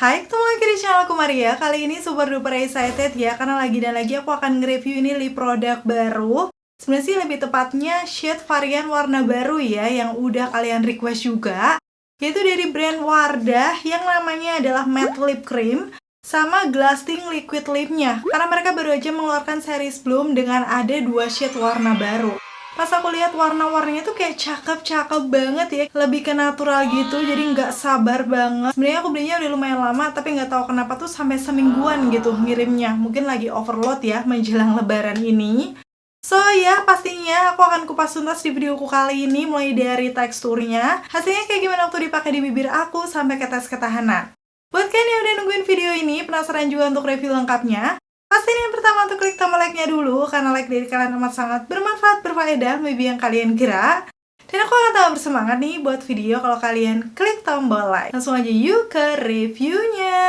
Hai, ketemu lagi di channel aku Maria. Kali ini super duper excited ya, karena lagi dan lagi aku akan nge-review ini lip produk baru. Sebenarnya sih lebih tepatnya shade varian warna baru ya, yang udah kalian request juga. Yaitu dari brand Wardah yang namanya adalah Matte Lip Cream sama Glasting Liquid Lipnya. Karena mereka baru aja mengeluarkan series Bloom dengan ada dua shade warna baru. Pas aku lihat warna-warnanya tuh kayak cakep-cakep banget ya, lebih ke natural gitu, jadi nggak sabar banget. Sebenarnya aku belinya udah lumayan lama, tapi nggak tahu kenapa tuh sampai semingguan gitu ngirimnya. Mungkin lagi overload ya menjelang lebaran ini. So ya, pastinya aku akan kupas tuntas di videoku kali ini, mulai dari teksturnya, hasilnya kayak gimana waktu dipakai di bibir aku, sampai ke tes ketahanan. Buat kalian yang udah nungguin video ini, penasaran juga untuk review lengkapnya, pastiin yang pertama untuk klik tombol like-nya dulu, karena like dari kalian amat sangat bermanfaat, berfaedah, maybe yang kalian kira. Dan aku akan tambah bersemangat nih buat video kalau kalian klik tombol like. Langsung aja yuk ke reviewnya.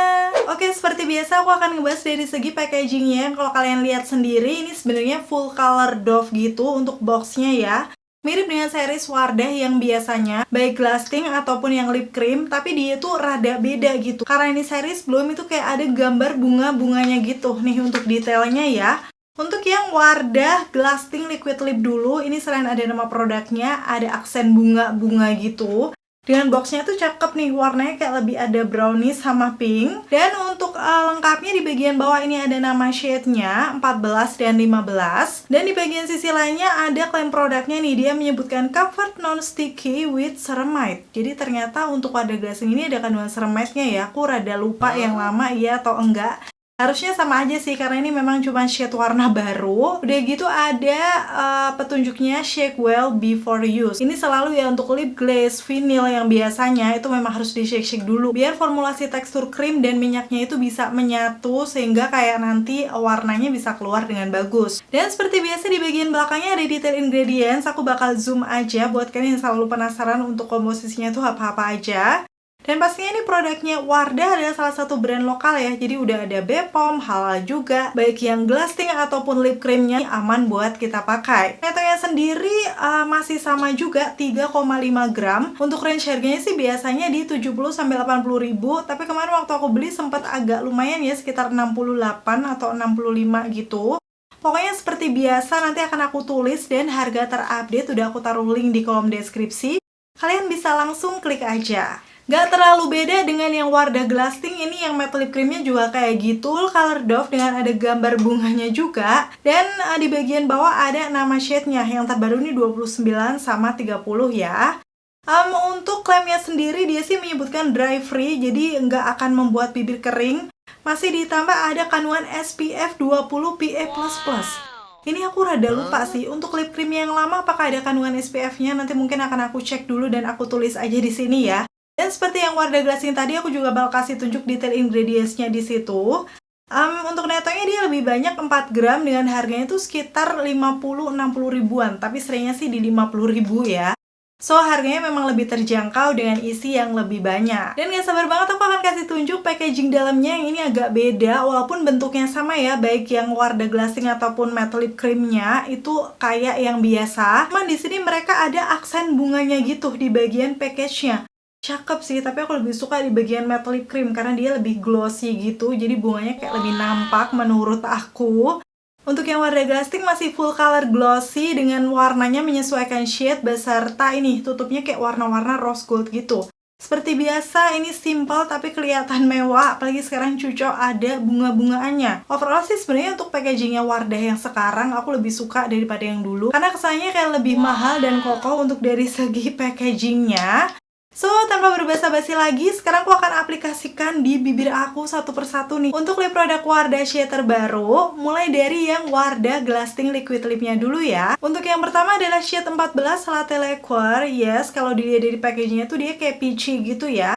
Oke, seperti biasa aku akan ngebahas dari segi packagingnya. Kalau kalian lihat sendiri, ini sebenarnya full color doff gitu untuk boxnya ya. Mirip dengan series Wardah yang biasanya, baik Glasting ataupun yang lip cream, tapi dia tuh rada beda gitu. Karena ini series Bloom itu kayak ada gambar bunga-bunganya gitu. Nih untuk detailnya ya. Untuk yang Wardah Glasting Liquid Lip dulu, ini selain ada nama produknya, ada aksen bunga-bunga gitu. Dengan boxnya tuh cakep nih, warnanya kayak lebih ada brownish sama pink. Dan untuk lengkapnya di bagian bawah ini ada nama shade-nya 14 dan 15. Dan di bagian sisi lainnya ada klaim produknya nih, dia menyebutkan comfort non-sticky with ceramide. Jadi ternyata untuk wadah Glasting ini ada kandungan ceramide-nya ya. Aku rada lupa yang lama iya atau enggak. Harusnya sama aja sih, karena ini memang cuma shade warna baru. Udah gitu ada petunjuknya shake well before use. Ini selalu ya untuk lip glaze, vinyl yang biasanya itu memang harus di shake-shake dulu, biar formulasi tekstur krim dan minyaknya itu bisa menyatu, sehingga kayak nanti warnanya bisa keluar dengan bagus. Dan seperti biasa di bagian belakangnya ada detail ingredients. Aku bakal zoom aja buat kalian yang selalu penasaran untuk komposisinya tuh apa-apa aja. Dan pastinya ini produknya Wardah adalah salah satu brand lokal ya, jadi udah ada BPOM, halal juga, baik yang Glasting ataupun lip creamnya aman buat kita pakai. Netanya sendiri masih sama juga, 3,5 gram. Untuk range harganya sih biasanya di 70-80 ribu, tapi kemarin waktu aku beli sempat agak lumayan ya, sekitar 68 atau 65 gitu. Pokoknya seperti biasa nanti akan aku tulis, dan harga terupdate udah aku taruh link di kolom deskripsi. Kalian bisa langsung klik aja. Gak terlalu beda dengan yang Wardah Glasting, ini yang matte lip creamnya juga kayak gitu, color doff dengan ada gambar bunganya juga. Dan di bagian bawah ada nama shade-nya, yang terbaru ini 29 sama 30 ya. Untuk klaimnya sendiri dia sih menyebutkan dry free, jadi nggak akan membuat bibir kering. Masih ditambah ada kandungan SPF 20 PA++. Ini aku rada lupa sih, untuk lip cream yang lama apakah ada kandungan SPF-nya, nanti mungkin akan aku cek dulu dan aku tulis aja di sini ya. Dan seperti yang Wardah Glasting tadi, aku juga bakal kasih tunjuk detail ingredients-nya di situ. Untuk netonya dia lebih banyak 4 gram dengan harganya itu sekitar 50-60 ribuan, tapi seringnya sih di 50 ribu ya. So, harganya memang lebih terjangkau dengan isi yang lebih banyak. Dan gak sabar banget aku akan kasih tunjuk packaging dalamnya, yang ini agak beda, walaupun bentuknya sama ya, baik yang Wardah Glasting ataupun matte lip creamnya itu kayak yang biasa. Cuman di sini mereka ada aksen bunganya gitu di bagian package-nya. Cakep sih, tapi aku lebih suka di bagian matte lip cream karena dia lebih glossy gitu, jadi bunganya kayak lebih nampak menurut aku. Untuk yang Wardah Glasting masih full color glossy dengan warnanya menyesuaikan shade beserta ini tutupnya kayak warna-warna rose gold gitu. Seperti biasa ini simple tapi kelihatan mewah, apalagi sekarang Cuco ada bunga-bungaannya. Overall sih sebenarnya untuk packagingnya Wardah yang sekarang aku lebih suka daripada yang dulu, karena kesannya kayak lebih mahal dan kokoh untuk dari segi packagingnya. So, tanpa berbasa-basi lagi, sekarang aku akan aplikasikan di bibir aku satu persatu nih. Untuk lip produk Wardah shade terbaru, mulai dari yang Wardah Glasting Liquid Lipnya dulu ya. Untuk yang pertama adalah shade 14 Latte Liqueur. Yes, kalau dilihat dari packagingnya tuh dia kayak peachy gitu ya.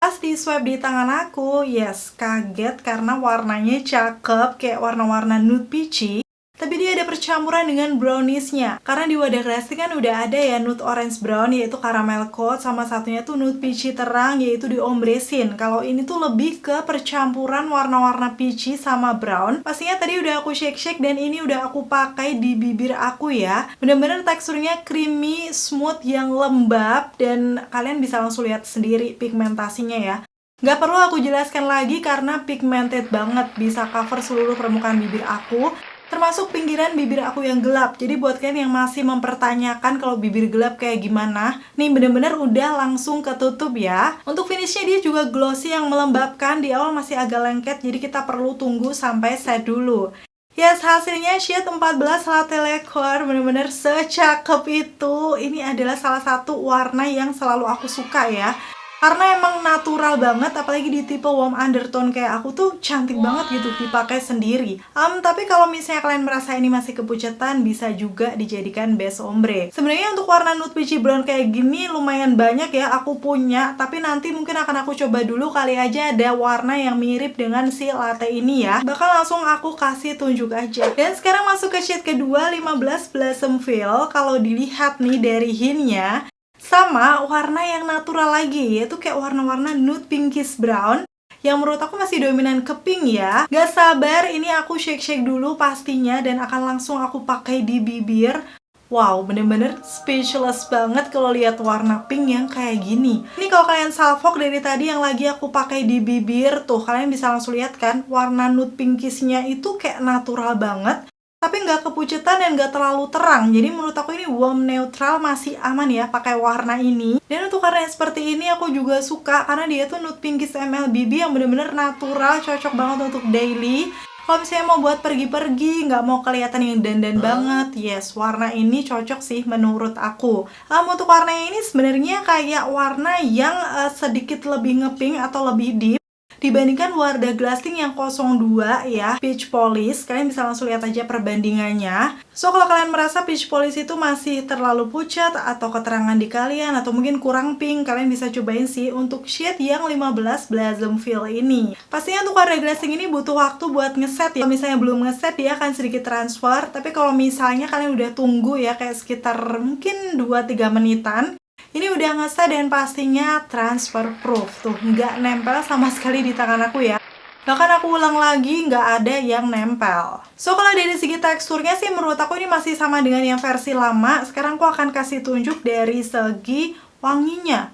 Pas di swipe di tangan aku, yes, kaget karena warnanya cakep, kayak warna-warna nude peachy. Tapi dia ada percampuran dengan brownies-nya. Karena di Wardah Glasting kan udah ada ya nude orange brown, yaitu caramel coat, sama satunya tuh nude peachy terang, yaitu di ombresin. Kalau ini tuh lebih ke percampuran warna-warna peachy sama brown. Pastinya tadi udah aku shake-shake dan ini udah aku pakai di bibir aku ya. Bener-bener teksturnya creamy, smooth, yang lembab, dan kalian bisa langsung lihat sendiri pigmentasinya ya. Nggak perlu aku jelaskan lagi karena pigmented banget, bisa cover seluruh permukaan bibir aku, termasuk pinggiran bibir aku yang gelap. Jadi buat kalian yang masih mempertanyakan kalau bibir gelap kayak gimana, nih bener-bener udah langsung ketutup ya. Untuk finishnya dia juga glossy yang melembabkan, di awal masih agak lengket, jadi kita perlu tunggu sampai set dulu. Yes, hasilnya shade 14 Latte Lacquer bener-bener secakep itu. Ini adalah salah satu warna yang selalu aku suka ya. Karena emang natural banget, apalagi di tipe warm undertone kayak aku tuh cantik banget gitu dipakai sendiri. Tapi kalau misalnya kalian merasa ini masih kepucetan, bisa juga dijadikan base ombre. Sebenarnya untuk warna nude peachy brown kayak gini lumayan banyak ya aku punya, tapi nanti mungkin akan aku coba dulu kali aja ada warna yang mirip dengan si latte ini ya. Bakal langsung aku kasih tunjuk aja. Dan sekarang masuk ke shade kedua, 15 Blossom Veil. Kalau dilihat nih dari hintnya, sama warna yang natural lagi, yaitu kayak warna-warna nude pinkish brown yang menurut aku masih dominan ke pink ya. Gak sabar, ini aku shake-shake dulu pastinya dan akan langsung aku pakai di bibir. Wow, bener-bener speechless banget kalau lihat warna pink yang kayak gini. Ini kalau kalian salvok dari tadi yang lagi aku pakai di bibir, tuh kalian bisa langsung lihat kan, warna nude pinkishnya itu kayak natural banget, tapi nggak kepucetan dan nggak terlalu terang. Jadi menurut aku ini warm neutral, masih aman ya pakai warna ini. Dan untuk warna yang seperti ini aku juga suka karena dia tuh nude pinkish MLBB yang bener-bener natural, cocok banget untuk daily. Kalau misalnya mau buat pergi-pergi, nggak mau kelihatan yang dandan banget, yes, warna ini cocok sih menurut aku. Untuk warna ini sebenarnya kayak warna yang sedikit lebih ngepink atau lebih deep dibandingkan Wardah Glassing yang 02 ya, Peach Polish. Kalian bisa langsung lihat aja perbandingannya. So kalau kalian merasa Peach Polish itu masih terlalu pucat atau keterangan di kalian atau mungkin kurang pink, kalian bisa cobain sih untuk shade yang 15 Blossom Veil ini. Pastinya untuk Wardah Glassing ini butuh waktu buat ngeset ya. Kalau misalnya belum ngeset dia akan sedikit transfer, tapi kalau misalnya kalian udah tunggu ya kayak sekitar mungkin 2-3 menitan, ini udah ngeset dan pastinya transfer proof. Tuh, nggak nempel sama sekali di tangan aku ya. Bahkan aku ulang lagi, nggak ada yang nempel. So, kalau dari segi teksturnya sih menurut aku ini masih sama dengan yang versi lama. Sekarang aku akan kasih tunjuk dari segi wanginya.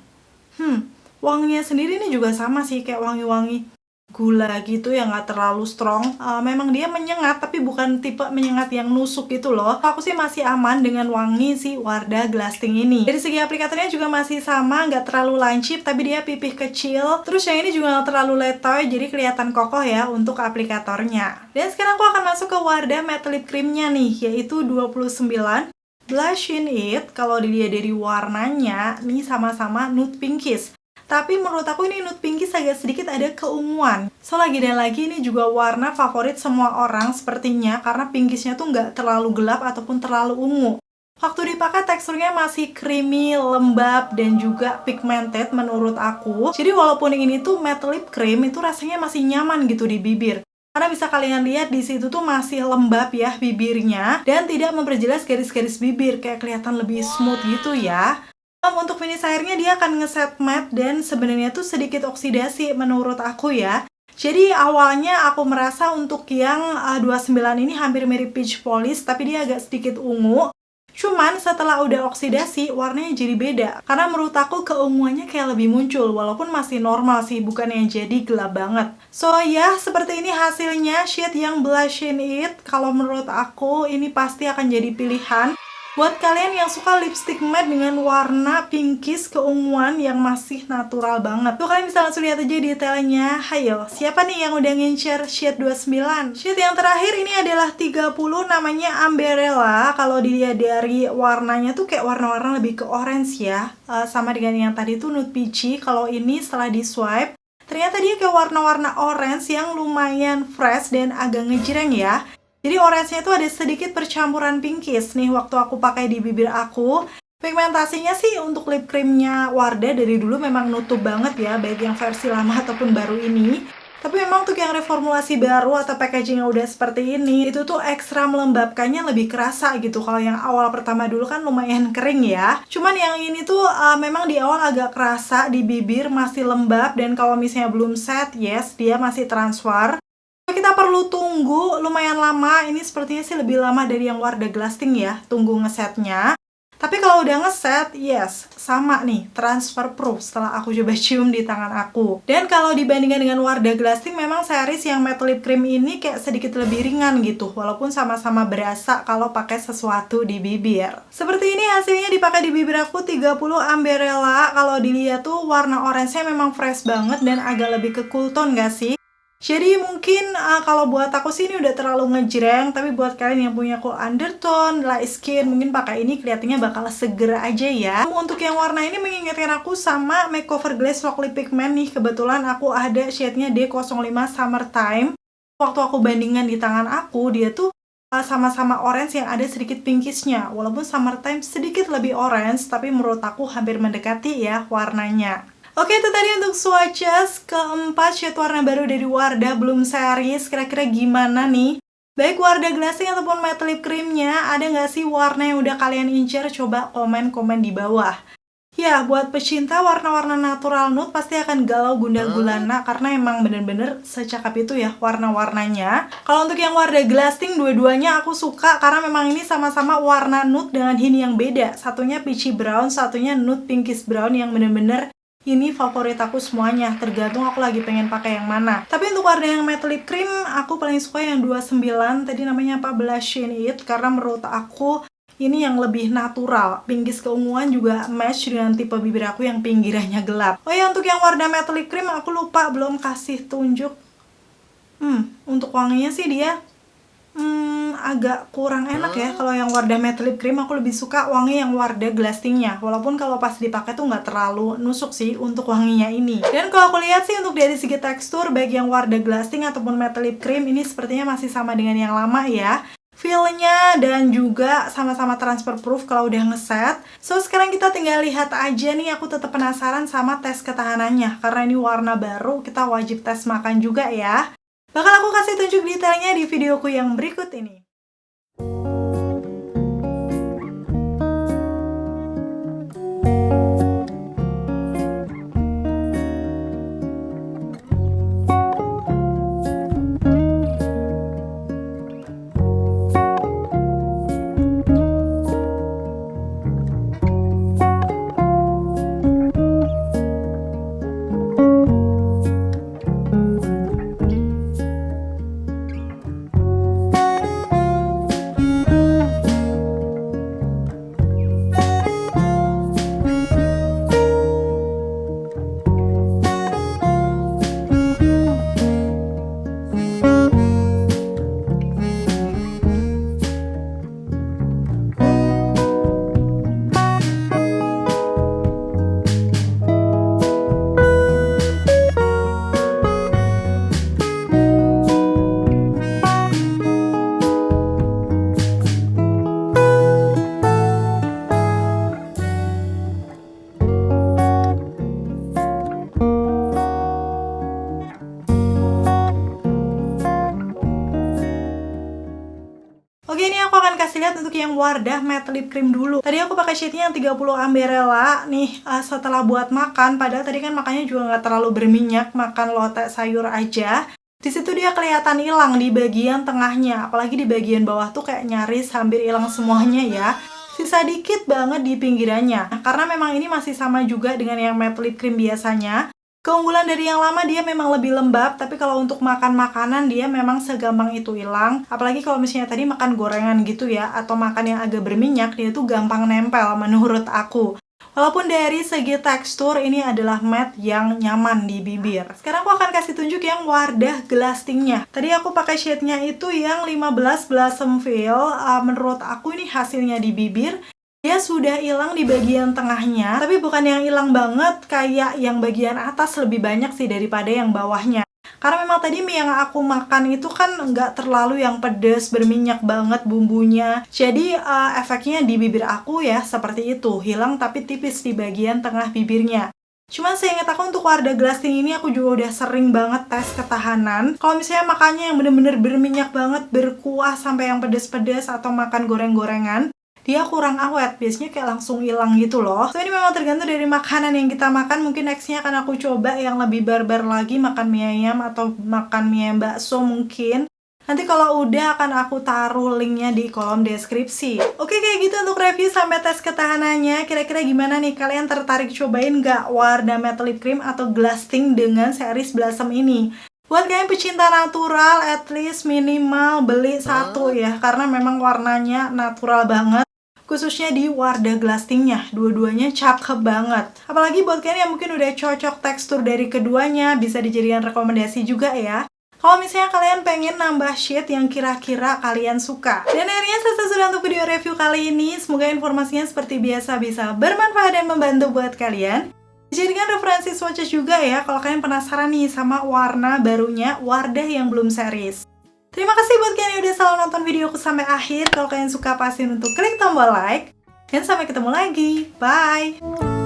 Wanginya sendiri ini juga sama sih, kayak wangi-wangi gula gitu yang nggak terlalu strong. Memang dia menyengat, tapi bukan tipe menyengat yang nusuk gitu loh. Aku sih masih aman dengan wangi si Wardah Glassing ini. Dari segi aplikatornya juga masih sama, nggak terlalu lancip, tapi dia pipih kecil. Terus yang ini juga nggak terlalu letoy, jadi kelihatan kokoh ya untuk aplikatornya. Dan sekarang aku akan masuk ke Wardah Matte Lip Creamnya nih, yaitu 29 Blush in It. Kalau dilihat dari warnanya, nih sama-sama nude pinkish. Tapi menurut aku ini nude pinkish agak sedikit ada keunguan. So lagi dan lagi ini juga warna favorit semua orang sepertinya, karena pinkishnya tuh nggak terlalu gelap ataupun terlalu ungu. Waktu dipakai teksturnya masih creamy, lembab, dan juga pigmented menurut aku. Jadi walaupun ini tuh matte lip cream, itu rasanya masih nyaman gitu di bibir. Karena bisa kalian lihat di situ tuh masih lembab ya bibirnya, dan tidak memperjelas garis-garis bibir, kayak kelihatan lebih smooth gitu ya. Untuk finish akhirnya dia akan ngeset matte dan sebenarnya tuh sedikit oksidasi menurut aku ya. Jadi awalnya aku merasa untuk yang 29 ini hampir mirip peach polish, tapi dia agak sedikit ungu. Cuman setelah udah oksidasi warnanya jadi beda, karena menurut aku keunguannya kayak lebih muncul, walaupun masih normal sih, bukan yang jadi gelap banget. So ya, seperti ini hasilnya shade yang Blush in It. Kalau menurut aku ini pasti akan jadi pilihan buat kalian yang suka lipstick matte dengan warna pinkish keunguan yang masih natural banget. Tuh kalian bisa langsung lihat aja detailnya. Hayo, siapa nih yang udah ngincer shade 29? Shade yang terakhir ini adalah 30, namanya Umbrella. Kalau dilihat dari warnanya tuh kayak warna-warna lebih ke orange ya. Sama dengan yang tadi tuh nude peachy. Kalau ini setelah di swipe, ternyata dia kayak warna-warna orange yang lumayan fresh dan agak ngejreng ya. Jadi orange-nya itu ada sedikit percampuran pinkish nih waktu aku pakai di bibir aku. Pigmentasinya sih untuk lip creamnya Wardah dari dulu memang nutup banget ya, baik yang versi lama ataupun baru ini. Tapi memang untuk yang reformulasi baru atau packaging yang udah seperti ini, itu tuh ekstra melembabkannya lebih kerasa gitu. Kalau yang awal pertama dulu kan lumayan kering ya. Cuman yang ini tuh memang di awal agak kerasa di bibir, masih lembab. Dan kalau misalnya belum set, yes, dia masih transfer. Kita perlu tunggu lumayan lama, ini sepertinya sih lebih lama dari yang Wardah Glassing ya, tunggu ngesetnya. Tapi kalau udah ngeset, yes, sama nih, transfer proof setelah aku coba cium di tangan aku. Dan kalau dibandingkan dengan Wardah Glasting, memang series yang matte lip cream ini kayak sedikit lebih ringan gitu, walaupun sama-sama berasa kalau pakai sesuatu di bibir. Seperti ini hasilnya dipakai di bibir aku 30 Umbrella. Kalau dilihat tuh warna orange-nya memang fresh banget dan agak lebih ke cool tone gak sih? Jadi mungkin kalau buat aku sih ini udah terlalu ngejreng, tapi buat kalian yang punya cool undertone, light skin, mungkin pakai ini kelihatannya bakal seger aja ya. Untuk yang warna ini mengingatkan aku sama Makeover Glaze Rock Lip Pigment nih. Kebetulan aku ada shade-nya D05 Summertime. Waktu aku bandingkan di tangan aku, dia tuh sama-sama orange yang ada sedikit pinkishnya. Walaupun Summertime sedikit lebih orange, tapi menurut aku hampir mendekati ya warnanya. Oke, itu tadi untuk swatches keempat shade warna baru dari Wardah Bloom Series. Kira-kira gimana nih? Baik Wardah Glasting ataupun matte lip creamnya, ada nggak sih warna yang udah kalian incer? Coba komen-komen di bawah. Ya, buat pecinta warna-warna natural nude pasti akan galau gundah gulana karena emang bener-bener secakap itu ya warna-warnanya. Kalau untuk yang Wardah Glasting, dua-duanya aku suka karena memang ini sama-sama warna nude dengan hint yang beda. Satunya peachy brown, satunya nude pinkish brown yang bener-bener ini favorit aku semuanya, tergantung aku lagi pengen pakai yang mana. Tapi untuk warna yang matte lip cream, aku paling suka yang 29, tadi namanya apa? Blush in It, karena menurut aku ini yang lebih natural. Pinkish keunguan juga match dengan tipe bibir aku yang pinggirannya gelap. Oh ya, untuk yang warna matte lip cream, aku lupa belum kasih tunjuk. Untuk wanginya sih dia agak kurang enak ya. Kalau yang Wardah matte lip cream aku lebih suka wangi yang Wardah Glastingnya. Walaupun kalau pas dipakai tuh nggak terlalu nusuk sih untuk wanginya ini. Dan kalau aku lihat sih untuk dari segi tekstur baik yang Wardah Glasting ataupun matte lip cream ini sepertinya masih sama dengan yang lama ya. Feel-nya dan juga sama-sama transfer proof kalau udah ngeset. So sekarang kita tinggal lihat aja nih, aku tetap penasaran sama tes ketahanannya. Karena ini warna baru, kita wajib tes makan juga ya. Bakal aku kasih tunjuk detailnya di videoku yang berikut ini. Oke, ini aku akan kasih lihat untuk yang Wardah matte lip cream dulu. Tadi aku pakai shade-nya yang 30 Umbrella. Nih, setelah buat makan, padahal tadi kan makannya juga nggak terlalu berminyak, makan lote sayur aja. Di situ dia kelihatan hilang di bagian tengahnya, apalagi di bagian bawah tuh kayak nyaris hampir hilang semuanya ya. Sisa dikit banget di pinggirannya. Karena memang ini masih sama juga dengan yang matte lip cream biasanya. Keunggulan dari yang lama dia memang lebih lembab, tapi kalau untuk makan makanan dia memang segampang itu hilang. Apalagi kalau misalnya tadi makan gorengan gitu ya, atau makan yang agak berminyak, dia tuh gampang nempel menurut aku. Walaupun dari segi tekstur ini adalah matte yang nyaman di bibir. Sekarang aku akan kasih tunjuk yang Wardah Glastingnya. Tadi aku pakai shade-nya itu yang 15 Blossom Veil. Menurut aku ini hasilnya di bibir dia sudah hilang di bagian tengahnya, tapi bukan yang hilang banget, kayak yang bagian atas lebih banyak sih daripada yang bawahnya. Karena memang tadi mie yang aku makan itu kan nggak terlalu yang pedes, berminyak banget bumbunya. Jadi efeknya di bibir aku ya seperti itu, hilang tapi tipis di bagian tengah bibirnya. Cuman seingat aku untuk Wardah Glasting ini aku juga udah sering banget tes ketahanan. Kalau misalnya makannya yang bener-bener berminyak banget, berkuah sampai yang pedes-pedes atau makan goreng-gorengan, dia kurang awet, biasanya kayak langsung hilang gitu loh. So ini memang tergantung dari makanan yang kita makan. Mungkin nextnya akan aku coba yang lebih barbar lagi, makan mie ayam atau makan mie bakso mungkin. Nanti kalau udah akan aku taruh linknya di kolom deskripsi. Oke, kayak gitu untuk review sampai tes ketahanannya. Kira-kira gimana nih? Kalian tertarik cobain nggak Wardah Matte Lip Cream atau Glasting dengan series Blossom ini? Buat kalian pecinta natural, at least minimal beli satu ya. Karena memang warnanya natural banget. Khususnya di Wardah Glastingnya, dua-duanya cakep banget. Apalagi buat kalian yang mungkin udah cocok tekstur dari keduanya, bisa dijadikan rekomendasi juga ya. Kalau misalnya kalian pengen nambah shade yang kira-kira kalian suka. Dan akhirnya selesai sudah untuk video review kali ini. Semoga informasinya seperti biasa bisa bermanfaat dan membantu buat kalian. Dijadikan referensi swatches juga ya kalau kalian penasaran nih sama warna barunya Wardah yang belum series. Terima kasih buat kalian yang udah selalu nonton videoku sampai akhir. Kalau kalian suka pastiin untuk klik tombol like. Dan sampai ketemu lagi. Bye!